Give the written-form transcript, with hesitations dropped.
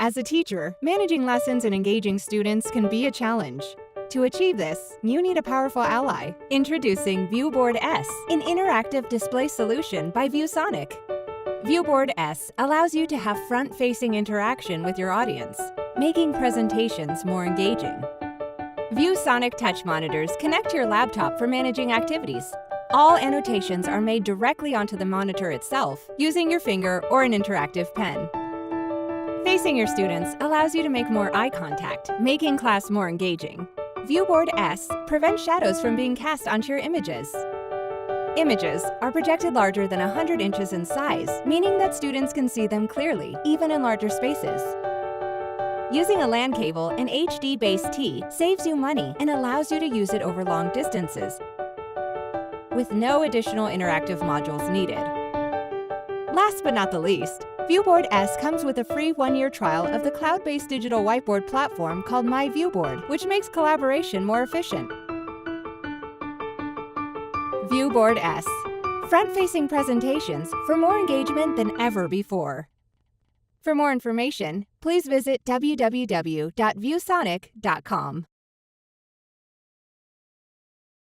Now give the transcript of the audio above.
As a teacher, managing lessons and engaging students can be a challenge. To achieve this, you need a powerful ally. Introducing ViewBoard S, an interactive display solution by ViewSonic. ViewBoard S allows you to have front-facing interaction with your audience, making presentations more engaging. ViewSonic touch monitors connect to your laptop for managing activities. All annotations are made directly onto the monitor itself using your finger or an interactive pen. Facing your students allows you to make more eye contact, making class more engaging. ViewBoard S prevents shadows from being cast onto your images. Images are projected larger than 100 inches in size, meaning that students can see them clearly, even in larger spaces. Using a LAN cable and HD-based T saves you money and allows you to use it over long distances, with no additional interactive modules needed. Last but not the least, ViewBoard S comes with a free 1-year trial of the cloud-based digital whiteboard platform called My ViewBoard, which makes collaboration more efficient. ViewBoard S, front-facing presentations for more engagement than ever before. For more information, please visit www.viewsonic.com.